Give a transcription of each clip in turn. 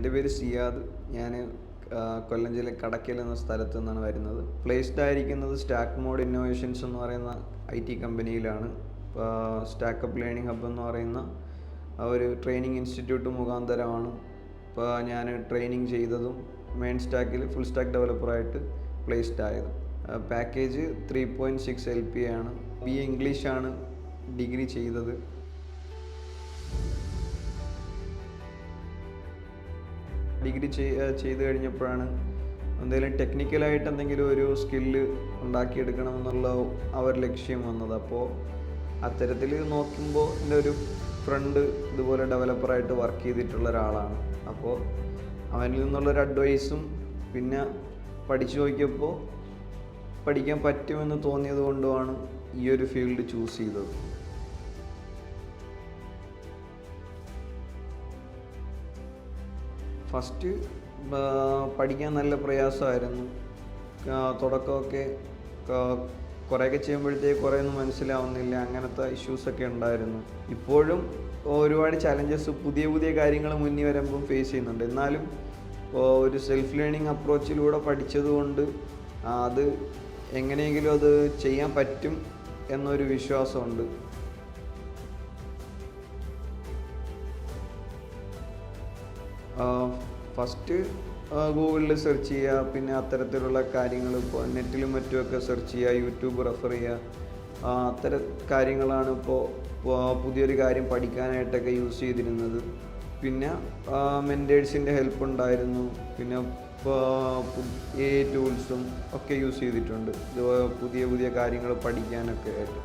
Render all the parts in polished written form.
എൻ്റെ പേര് സിയാദ്. ഞാൻ കൊല്ലം ജില്ല കടക്കൽ എന്ന സ്ഥലത്തു നിന്നാണ് വരുന്നത്. പ്ലേസ്ഡ് ആയിരിക്കുന്നത് സ്റ്റാക്ക് മോഡ് ഇന്നോവേഷൻസ് എന്ന് പറയുന്ന IT കമ്പനിയിലാണ്. സ്റ്റാക്കപ്പ് ലേണിംഗ് ഹബ്ബ് എന്ന് പറയുന്ന ഒരു ട്രെയിനിങ് ഇൻസ്റ്റിറ്റ്യൂട്ട് മുഖാന്തരമാണ് ഇപ്പോൾ ഞാൻ ട്രെയിനിങ് ചെയ്തതും മെയിൻ സ്റ്റാക്കിൽ ഫുൾ സ്റ്റാക്ക് ഡെവലപ്പറായിട്ട് പ്ലേസ്ഡ് ആയത്. പാക്കേജ് 3.6 LPA ആണ്. BA ഇംഗ്ലീഷാണ് ഡിഗ്രി ചെയ്തത്. ഡിഗ്രി ചെയ്ത് കഴിഞ്ഞപ്പോഴാണ് എന്തെങ്കിലും ടെക്നിക്കലായിട്ട് എന്തെങ്കിലും ഒരു സ്കില്ല് ഉണ്ടാക്കിയെടുക്കണം എന്നുള്ള ആ ഒരു ലക്ഷ്യം വന്നത്. അപ്പോൾ അത്തരത്തിൽ നോക്കുമ്പോൾ എൻ്റെ ഒരു ഫ്രണ്ട് ഇതുപോലെ ഡെവലപ്പറായിട്ട് വർക്ക് ചെയ്തിട്ടുള്ള ഒരാളാണ്. അപ്പോൾ അവനിൽ നിന്നുള്ളൊരു അഡ്വൈസും പിന്നെ പഠിച്ചു നോക്കിയപ്പോൾ പഠിക്കാൻ പറ്റുമെന്ന് തോന്നിയത് കൊണ്ടുമാണ് ഈ ഒരു ഫീൽഡ് ചൂസ് ചെയ്തത്. ഫസ്റ്റ് പഠിക്കാൻ നല്ല പ്രയാസമായിരുന്നു. തുടക്കമൊക്കെ കുറേയൊക്കെ ചെയ്യുമ്പോഴത്തേക്ക് കുറേയൊന്നും മനസ്സിലാവുന്നില്ല, അങ്ങനത്തെ ഇഷ്യൂസൊക്കെ ഉണ്ടായിരുന്നു. ഇപ്പോഴും ഒരുപാട് ചലഞ്ചസ് പുതിയ കാര്യങ്ങൾ മുന്നിൽ വരുമ്പം ഫേസ് ചെയ്യുന്നുണ്ട്. എന്നാലും ഒരു സെൽഫ് ലേണിംഗ് അപ്രോച്ചിലൂടെ പഠിച്ചതുകൊണ്ട് അത് എങ്ങനെയെങ്കിലും അത് ചെയ്യാൻ പറ്റും എന്നൊരു വിശ്വാസമുണ്ട്. ഫസ്റ്റ് ഗൂഗിളിൽ സെർച്ച് ചെയ്യുക, പിന്നെ അത്തരത്തിലുള്ള കാര്യങ്ങൾ ഇപ്പോൾ നെറ്റിലും മറ്റുമൊക്കെ സെർച്ച് ചെയ്യുക, യൂട്യൂബ് റെഫർ ചെയ്യുക. അത്തരം കാര്യങ്ങളാണ് ഇപ്പോൾ പുതിയൊരു കാര്യം പഠിക്കാനായിട്ടൊക്കെ യൂസ് ചെയ്തിരുന്നത്. പിന്നെ മെൻറ്റേഴ്സിൻ്റെ ഹെൽപ്പ് ഉണ്ടായിരുന്നു. പിന്നെ AI ടൂൾസും ഒക്കെ യൂസ് ചെയ്തിട്ടുണ്ട് പുതിയ കാര്യങ്ങൾ പഠിക്കാനൊക്കെ ആയിട്ട്.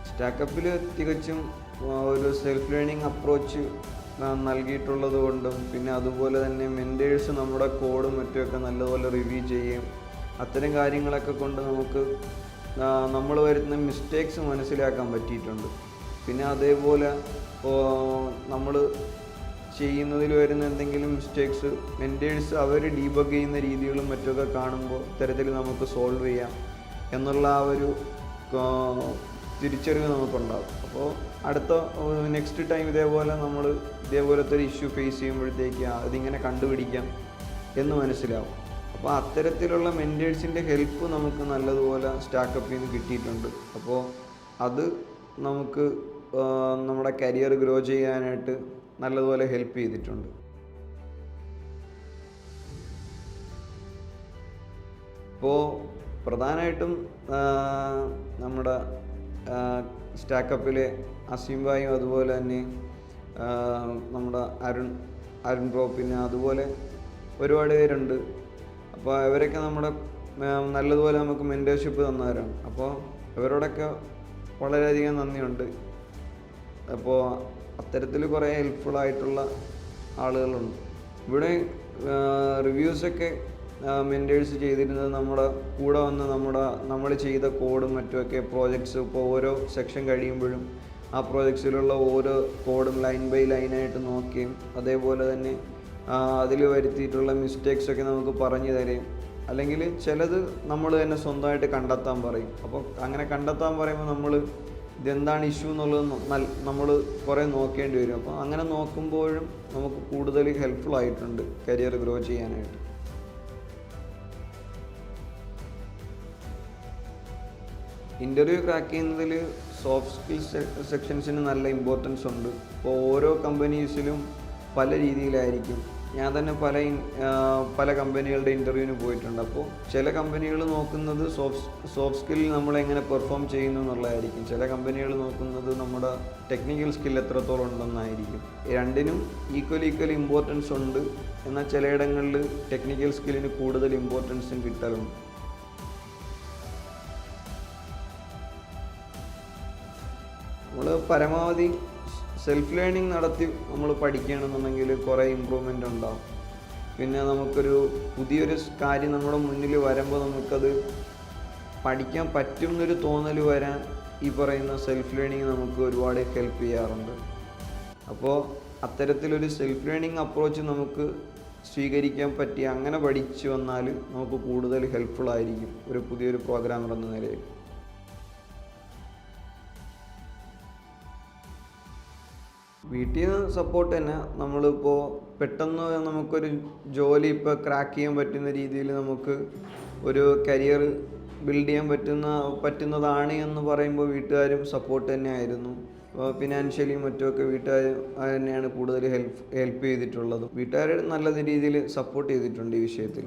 സ്റ്റാക്കപ്പിൽ തികച്ചും ഒരു സെൽഫ് ലേണിംഗ് അപ്രോച്ച് നൽകിയിട്ടുള്ളത് കൊണ്ടും പിന്നെ അതുപോലെ തന്നെ മെൻറ്റേഴ്സ് നമ്മുടെ കോഡും മറ്റുമൊക്കെ നല്ലപോലെ റിവ്യൂ ചെയ്യും. അത്തരം കാര്യങ്ങളൊക്കെ കൊണ്ട് നമുക്ക് നമ്മൾ വരുന്ന മിസ്റ്റേക്സ് മനസ്സിലാക്കാൻ പറ്റിയിട്ടുണ്ട്. പിന്നെ അതേപോലെ നമ്മൾ ചെയ്യുന്നതിൽ വരുന്ന എന്തെങ്കിലും മിസ്റ്റേക്സ് മെൻറ്റേഴ്സ് അവർ ഡീബഗ് ചെയ്യുന്ന രീതികളും മറ്റൊക്കെ കാണുമ്പോൾ ഇത്തരത്തിൽ നമുക്ക് സോൾവ് ചെയ്യാം എന്നുള്ള ആ ഒരു തിരിച്ചറിവ് നമുക്കുണ്ടാകും. അപ്പോൾ അടുത്ത നെക്സ്റ്റ് ടൈം ഇതേപോലത്തെ ഒരു ഇഷ്യൂ ഫേസ് ചെയ്യുമ്പോഴത്തേക്ക് അതിങ്ങനെ കണ്ടുപിടിക്കാം എന്ന് മനസ്സിലാവും. അപ്പോൾ അത്തരത്തിലുള്ള മെൻറ്റേഴ്സിൻ്റെ ഹെൽപ്പ് നമുക്ക് നല്ലതുപോലെ സ്റ്റാക്കപ്പിൽ നിന്ന് കിട്ടിയിട്ടുണ്ട്. അപ്പോൾ അത് നമുക്ക് നമ്മുടെ കരിയർ ഗ്രോ ചെയ്യാനായിട്ട് നല്ലതുപോലെ ഹെൽപ്പ് ചെയ്തിട്ടുണ്ട്. ഇപ്പോൾ പ്രധാനമായിട്ടും നമ്മുടെ സ്റ്റാക്കപ്പിലെ അസീം ഭായും അതുപോലെ തന്നെ നമ്മുടെ അരുൺ ബ്രോ, പിന്നെ അതുപോലെ ഒരുപാട് പേരുണ്ട്. അപ്പോൾ ഇവരൊക്കെ നമ്മുടെ നല്ലതുപോലെ നമുക്ക് മെൻറ്റർഷിപ്പ് തന്നവരാണ്. അപ്പോൾ ഇവരോടൊക്കെ വളരെയധികം നന്ദിയുണ്ട്. അപ്പോൾ അത്തരത്തിൽ കുറേ ഹെൽപ്ഫുള്ളായിട്ടുള്ള ആളുകളുണ്ട്. ഇവിടെ റിവ്യൂസൊക്കെ മെൻറ്റേഴ്സ് ചെയ്തിരുന്നത് നമ്മുടെ കൂടെ വന്ന് നമ്മൾ ചെയ്ത കോഡും മറ്റുമൊക്കെ പ്രോജക്ട്സ് ഇപ്പോൾ ഓരോ സെക്ഷൻ കഴിയുമ്പോഴും ആ പ്രോജക്ട്സിലുള്ള ഓരോ കോഡും ലൈൻ ബൈ ലൈനായിട്ട് നോക്കുകയും അതേപോലെ തന്നെ അതിൽ വരുത്തിയിട്ടുള്ള മിസ്റ്റേക്സൊക്കെ നമുക്ക് പറഞ്ഞു തരുകയും, അല്ലെങ്കിൽ ചിലത് നമ്മൾ തന്നെ സ്വന്തമായിട്ട് കണ്ടെത്താൻ പറയും. അപ്പോൾ അങ്ങനെ കണ്ടെത്താൻ പറയുമ്പോൾ നമ്മൾ ഇതെന്താണ് ഇഷ്യൂ എന്നുള്ളത് നമ്മൾ കുറേ നോക്കേണ്ടി വരും. അപ്പോൾ അങ്ങനെ നോക്കുമ്പോഴും നമുക്ക് കൂടുതൽ ഹെൽപ്ഫുൾ ആയിട്ടുണ്ട് കരിയർ ഗ്രോ ചെയ്യാനായിട്ട്. ഇൻ്റർവ്യൂ ക്രാക്ക് ചെയ്യുന്നതിൽ സോഫ്റ്റ് സ്കിൽസ് സെക്ഷൻസിന് നല്ല ഇമ്പോർട്ടൻസ് ഉണ്ട്. ഇപ്പോൾ ഓരോ കമ്പനീസിലും പല രീതിയിലായിരിക്കും. ഞാൻ തന്നെ പല കമ്പനികളുടെ ഇൻ്റർവ്യൂവിന് പോയിട്ടുണ്ട്. അപ്പോൾ ചില കമ്പനികൾ നോക്കുന്നത് സോഫ്റ്റ് സ്കില്ലിൽ നമ്മളെങ്ങനെ പെർഫോം ചെയ്യുന്നു എന്നുള്ളതായിരിക്കും. ചില കമ്പനികൾ നോക്കുന്നത് നമ്മുടെ ടെക്നിക്കൽ സ്കിൽ എത്രത്തോളം ഉണ്ടെന്നായിരിക്കും. രണ്ടിനും ഈക്വലി ഇമ്പോർട്ടൻസ് ഉണ്ട്. എന്നാൽ ചിലയിടങ്ങളിൽ ടെക്നിക്കൽ സ്കില്ലിന് കൂടുതൽ ഇമ്പോർട്ടൻസും കിട്ടലുണ്ട്. നമ്മൾ പരമാവധി സെൽഫ് ലേണിംഗ് നടത്തി നമ്മൾ പഠിക്കുകയാണെന്നുണ്ടെങ്കിൽ കുറേ ഇമ്പ്രൂവ്മെൻ്റ് ഉണ്ടാവും. പിന്നെ നമുക്കൊരു പുതിയൊരു കാര്യം നമ്മുടെ മുന്നിൽ വരുമ്പോൾ നമുക്കത് പഠിക്കാൻ പറ്റും എന്നൊരു തോന്നൽ വരാൻ ഈ പറയുന്ന സെൽഫ് ലേണിംഗ് നമുക്ക് ഒരുപാട് ഹെൽപ്പ് ചെയ്യാറുണ്ട്. അപ്പോൾ അത്തരത്തിലൊരു സെൽഫ് ലേണിംഗ് അപ്രോച്ച് നമുക്ക് സ്വീകരിക്കാൻ പറ്റി അങ്ങനെ പഠിച്ചു വന്നാൽ നമുക്ക് കൂടുതൽ ഹെൽപ്ഫുൾ ആയിരിക്കും ഒരു പുതിയൊരു പ്രോഗ്രാമർ എന്ന നിലയിൽ. വീട്ടിൽ നിന്ന് സപ്പോർട്ട് തന്നെ. നമ്മളിപ്പോൾ പെട്ടെന്ന് നമുക്കൊരു ജോലി ഇപ്പോൾ ക്രാക്ക് ചെയ്യാൻ പറ്റുന്ന രീതിയിൽ നമുക്ക് ഒരു കരിയർ ബിൽഡ് ചെയ്യാൻ പറ്റുന്നതാണ് എന്ന് പറയുമ്പോൾ വീട്ടുകാരും സപ്പോർട്ട് തന്നെയായിരുന്നു. ഫിനാൻഷ്യലിയും മറ്റുമൊക്കെ വീട്ടുകാർ തന്നെയാണ് കൂടുതൽ ഹെൽപ്പ് ചെയ്തിട്ടുള്ളത്. വീട്ടുകാർ നല്ല രീതിയിൽ സപ്പോർട്ട് ചെയ്തിട്ടുണ്ട് ഈ വിഷയത്തിൽ.